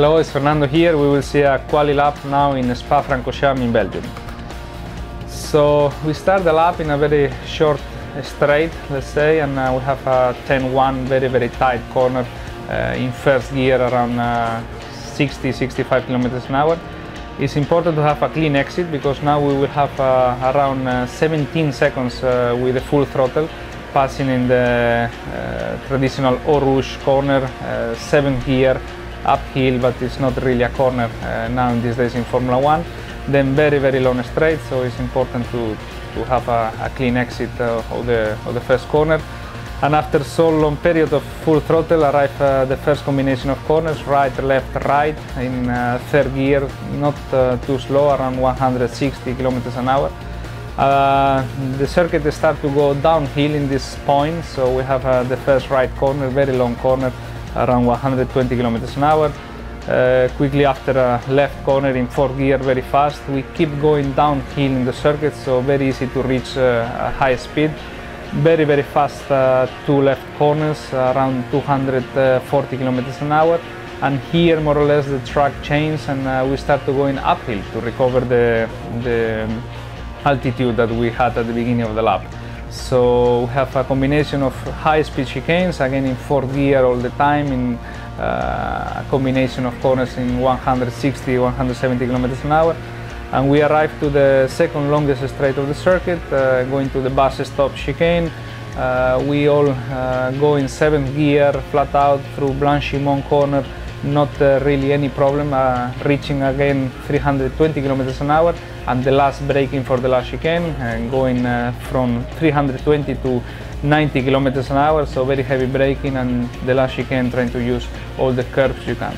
Hello, it's Fernando here. We will see a quali lap now in Spa-Francorchamps in Belgium. So we start the lap in a very short straight, let's say, and we have a 10-1 very tight corner in first gear around 60-65 kilometers an hour. It's important to have a clean exit because now we will have around 17 seconds with the full throttle, passing in the traditional Eau Rouge corner, 7th gear, uphill, but it's not really a corner now in these days in Formula 1. Then very long straight, so it's important to have a clean exit of the first corner. And after so long period of full throttle, arrive the first combination of corners, right, left, right, in third gear, not too slow, around 160 kilometers an hour. The circuit starts to go downhill in this point, so we have the first right corner, very long corner, around 120 kilometers an hour. Quickly after a left corner in fourth gear, very fast. We keep going downhill in the circuit, so very easy to reach a high speed. Very fast two left corners, around 240 kilometers an hour. And here more or less the track changes and we start to going uphill to recover the altitude that we had at the beginning of the lap. So we have a combination of high-speed chicanes, again in fourth gear all the time, in a combination of corners in 160-170 kilometers an hour. And we arrive to the second longest straight of the circuit, going to the bus stop chicane. We all go in 7th gear, flat out through Blanchimont corner, not really any problem, reaching again 320 kilometers an hour, and the last braking for the last chicane, going from 320 to 90 kilometers an hour, so very heavy braking, and the last chicane trying to use all the curves you can.